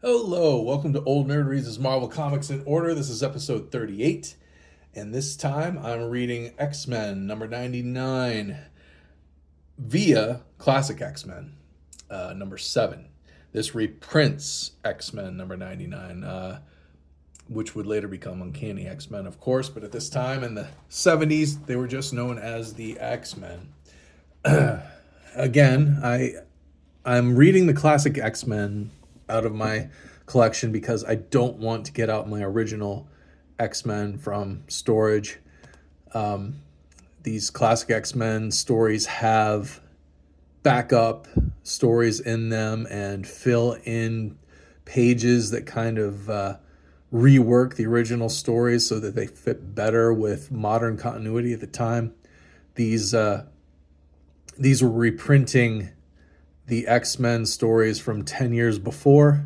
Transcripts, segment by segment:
Hello, welcome to Old Nerd Reads His Marvel Comics in Order. This is episode 38, and this time I'm reading X-Men number 99 via Classic X-Men number 7. This reprints X-Men number 99, which would later become Uncanny X-Men, of course, but at this time in the 70s, they were just known as the X-Men. Again, I'm reading the Classic X-Men out of my collection because I don't want to get out my original X-Men from storage. These Classic X-Men stories have backup stories in them and fill in pages that kind of rework the original stories so that they fit better with modern continuity at the time. These were reprinting the X-Men stories from 10 years before.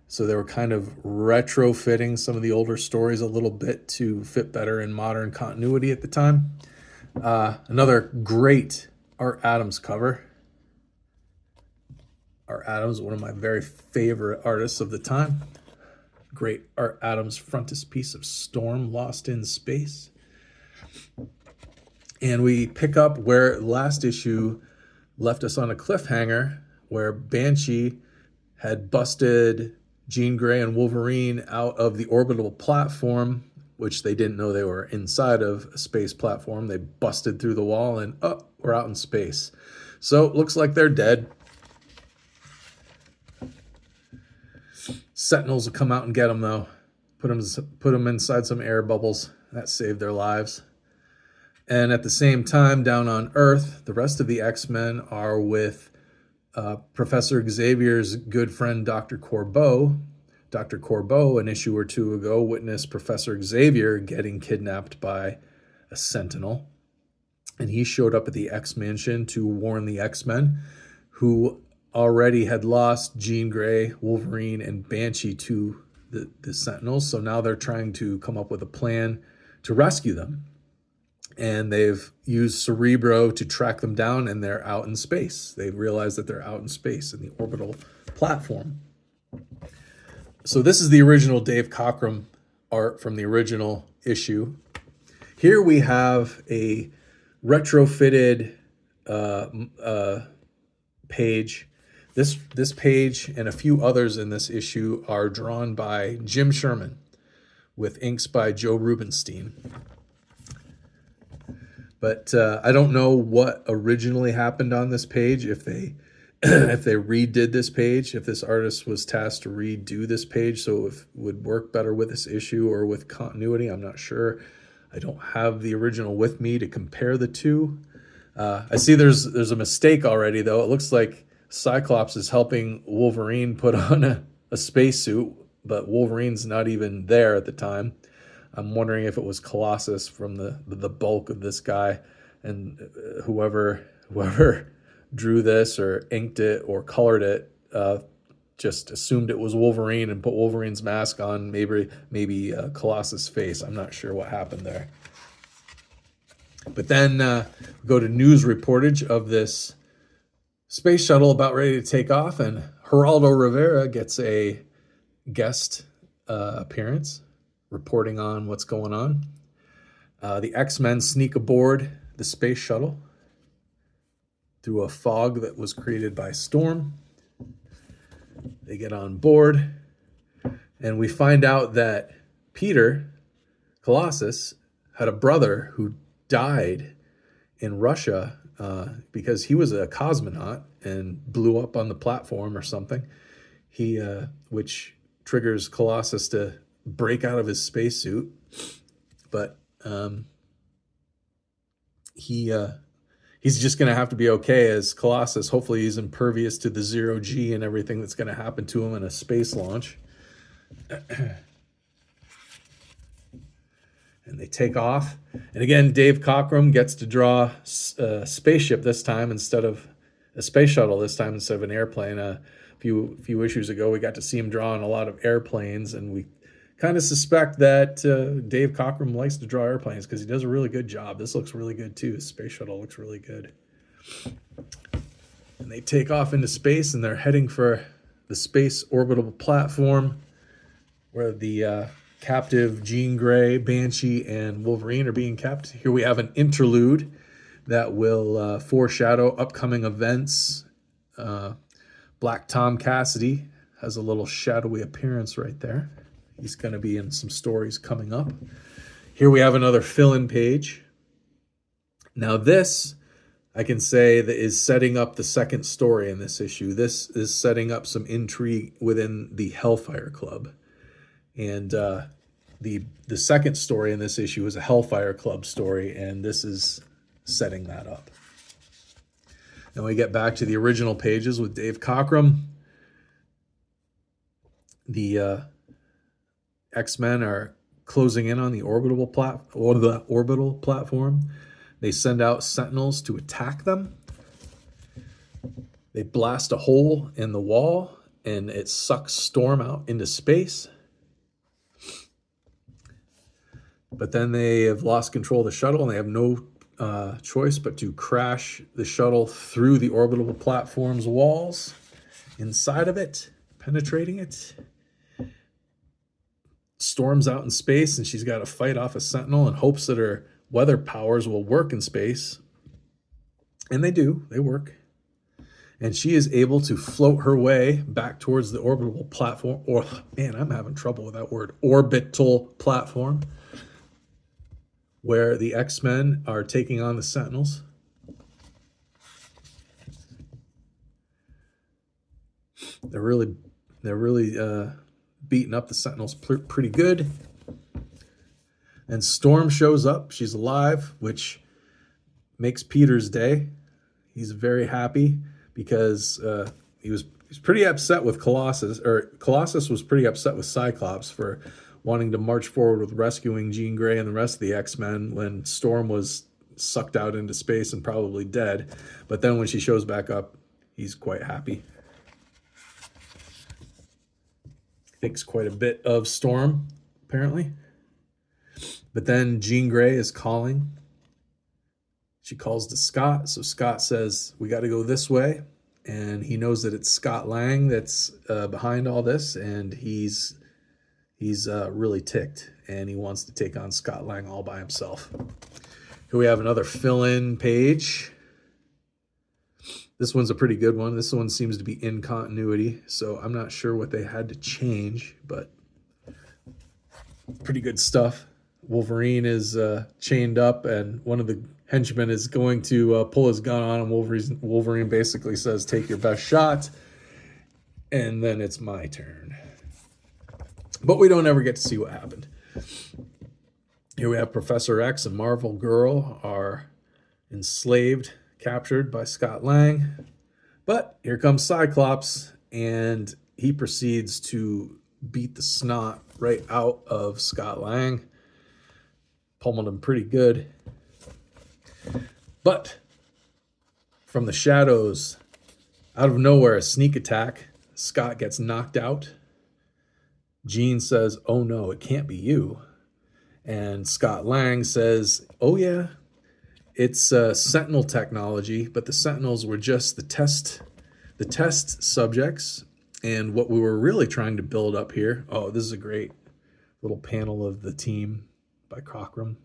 So they were kind of retrofitting some of the older stories a little bit to fit better in modern continuity at the time. Another great Art Adams cover. Art Adams, one of my very favorite artists of the time. Great Art Adams frontispiece of Storm, Lost in Space. And we pick up where last issue left us on a cliffhanger where Banshee had busted Jean Grey and Wolverine out of the orbital platform, which they didn't know they were inside of a space platform. They busted through the wall and, we're out in space. So it looks like they're dead. Sentinels will come out and get them, though. Put them inside some air bubbles. That saved their lives. And at the same time, down on Earth, the rest of the X-Men are with Professor Xavier's good friend, Dr. Corbeau. Dr. Corbeau, an issue or two ago, witnessed Professor Xavier getting kidnapped by a Sentinel. And he showed up at the X-Mansion to warn the X-Men, who already had lost Jean Grey, Wolverine, and Banshee to the Sentinels. So now they're trying to come up with a plan to rescue them. And they've used Cerebro to track them down, and they're out in space. They've realized that they're out in space in the orbital platform. So this is the original Dave Cockrum art from the original issue. Here we have a retrofitted page. This page and a few others in this issue are drawn by Jim Sherman with inks by Joe Rubinstein. But I don't know what originally happened on this page, if they if they redid this page, if this artist was tasked to redo this page so it would work better with this issue or with continuity. I'm not sure. I don't have the original with me to compare the two. I see there's a mistake already, though. It looks like Cyclops is helping Wolverine put on a spacesuit, but Wolverine's not even there at the time. I'm wondering if it was Colossus from the bulk of this guy, and whoever drew this or inked it or colored it just assumed it was Wolverine and put Wolverine's mask on, maybe Colossus' face. I'm not sure what happened there. But then go to news reportage of this space shuttle about ready to take off, and Geraldo Rivera gets a guest appearance, reporting on what's going on. The X-Men sneak aboard the space shuttle through a fog that was created by Storm. They get on board, and we find out that Peter, Colossus, had a brother who died in Russia because he was a cosmonaut and blew up on the platform or something. Which triggers Colossus to break out of his spacesuit, but he's just going to have to be okay as Colossus. Hopefully he's impervious to the zero G and everything that's going to happen to him in a space launch. And they take off, and again Dave Cockrum gets to draw a spaceship this time instead of a space shuttle this time instead of an airplane. A few issues ago we got to see him drawing a lot of airplanes, and we kind of suspect that Dave Cockrum likes to draw airplanes because he does a really good job. This looks really good too. The space shuttle looks really good. And they take off into space, and they're heading for the space orbital platform where the captive Jean Grey, Banshee, and Wolverine are being kept. Here we have an interlude that will foreshadow upcoming events. Black Tom Cassidy has a little shadowy appearance right there. He's going to be in some stories coming up. Here we have another fill-in page. Now this, I can say, that is setting up the second story in this issue. This is setting up some intrigue within the Hellfire Club. And the second story in this issue is a Hellfire Club story, and this is setting that up. Then we get back to the original pages with Dave Cockrum. The X-Men are closing in on the orbital platform. They send out Sentinels to attack them. They blast a hole in the wall, and it sucks Storm out into space. But then they have lost control of the shuttle, and they have no choice but to crash the shuttle through the orbital platform's walls, inside of it, penetrating it. Storm's out in space, and she's got to fight off a Sentinel in hopes that her weather powers will work in space. And they do. They work. And she is able to float her way back towards the orbital platform. Or, man, I'm having trouble with that word. Orbital platform, where the X-Men are taking on the Sentinels. They're really beating up the Sentinels pretty good. And Storm shows up. She's alive, which makes Peter's day. He's very happy because he was pretty upset with Colossus, or Colossus was pretty upset with Cyclops for wanting to march forward with rescuing Jean Grey and the rest of the X-Men when Storm was sucked out into space and probably dead. But then when she shows back up, he's quite happy. Thinks quite a bit of Storm, apparently. But then Jean Grey is calling. She calls to Scott. So Scott says, we got to go this way. And he knows that it's Scott Lang that's behind all this. And he's really ticked. And he wants to take on Scott Lang all by himself. Here we have another fill-in page. This one's a pretty good one. This one seems to be in continuity. So I'm not sure what they had to change. But pretty good stuff. Wolverine is chained up, and one of the henchmen is going to pull his gun on him. Wolverine basically says, take your best shot, and then it's my turn. But we don't ever get to see what happened. Here we have Professor X and Marvel Girl are enslaved, captured by Scott Lang. But here comes Cyclops, and he proceeds to beat the snot right out of Scott Lang. Pummeled him pretty good. But from the shadows, out of nowhere, a sneak attack. Scott gets knocked out. Jean says, oh no, it can't be you. And Scott Lang says, oh yeah, it's Sentinel technology, but the Sentinels were just the test subjects. And what we were really trying to build up here, oh, this is a great little panel of the team by Cockrum.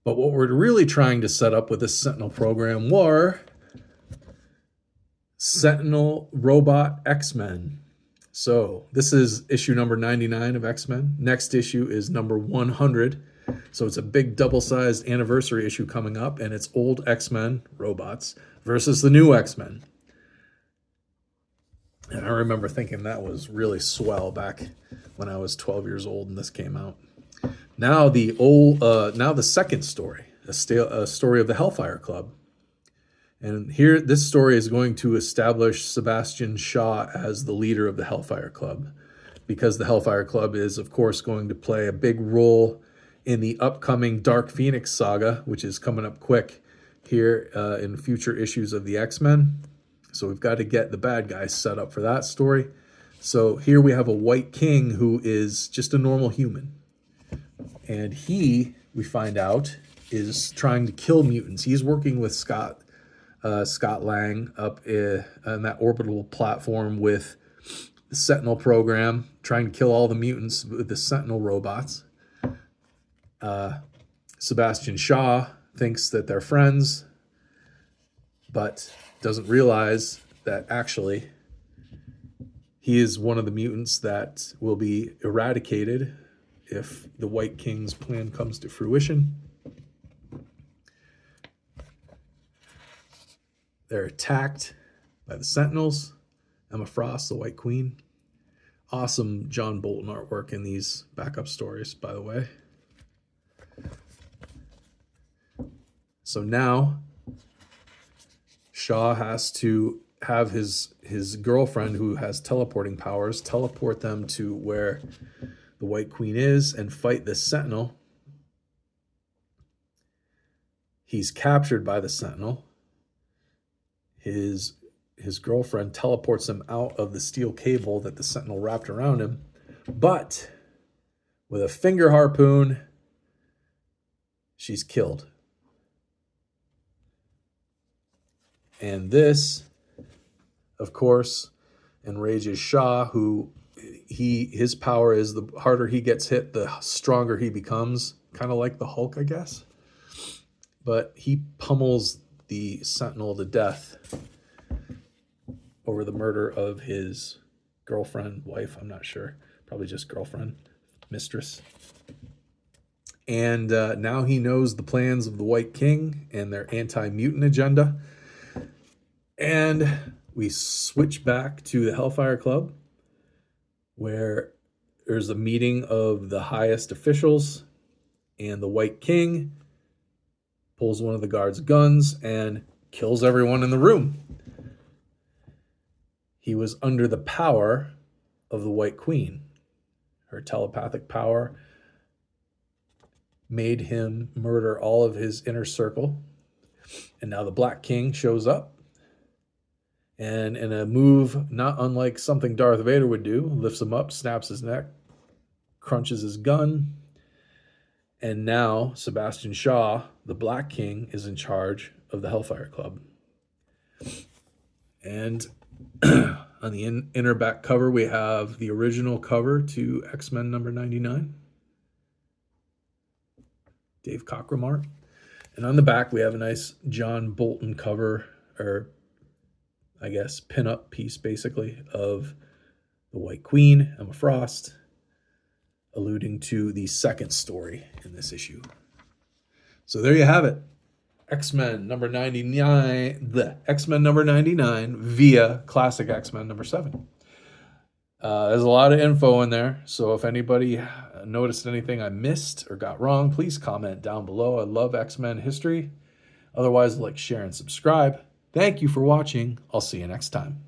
But what we're really trying to set up with this Sentinel program were Sentinel Robot X-Men. So this is issue number 99 of X-Men. Next issue is number 100. So it's a big double-sized anniversary issue coming up, and it's old X-Men robots versus the new X-Men. And I remember thinking that was really swell back when I was 12 years old and this came out. Now the second story, a story of the Hellfire Club. And here, this story is going to establish Sebastian Shaw as the leader of the Hellfire Club, because the Hellfire Club is, of course, going to play a big role in the upcoming Dark Phoenix saga, which is coming up quick here in future issues of the X-Men. So we've got to get the bad guys set up for that story. So here we have a White King who is just a normal human. And he, we find out, is trying to kill mutants. He's working with Scott Scott Lang up on that orbital platform with the Sentinel program, trying to kill all the mutants with the Sentinel robots. Sebastian Shaw thinks that they're friends, but doesn't realize that actually he is one of the mutants that will be eradicated if the White King's plan comes to fruition. They're attacked by the Sentinels. Emma Frost, the White Queen. Awesome John Bolton artwork in these backup stories, by the way. So now Shaw has to have his girlfriend, who has teleporting powers, teleport them to where the White Queen is and fight the Sentinel. He's captured by the Sentinel. His girlfriend teleports him out of the steel cable that the Sentinel wrapped around him. But with a finger harpoon, she's killed. And this, of course, enrages Shaw, who his power is the harder he gets hit, the stronger he becomes. Kind of like the Hulk, I guess. But he pummels the Sentinel to death over the murder of his girlfriend, wife, I'm not sure. Probably just girlfriend, mistress. And now he knows the plans of the White King and their anti-mutant agenda. And we switch back to the Hellfire Club, where there's a meeting of the highest officials, and the White King pulls one of the guards' guns and kills everyone in the room. He was under the power of the White Queen. Her telepathic power made him murder all of his inner circle. And now the Black King shows up. And in a move not unlike something Darth Vader would do, lifts him up, snaps his neck, crunches his gun. And now Sebastian Shaw, the Black King, is in charge of the Hellfire Club. And on the inner back cover, we have the original cover to X-Men number 99. Dave Cockrum art. And on the back, we have a nice John Bolton cover, or I guess pin-up piece, basically, of the White Queen, Emma Frost, alluding to the second story in this issue. So there you have it. X-Men number 99, the X-Men number 99 via Classic X-Men number 7. There's a lot of info in there, so if anybody noticed anything I missed or got wrong, please comment down below. I love X-Men history. Otherwise, like, share, and subscribe. Thank you for watching. I'll see you next time.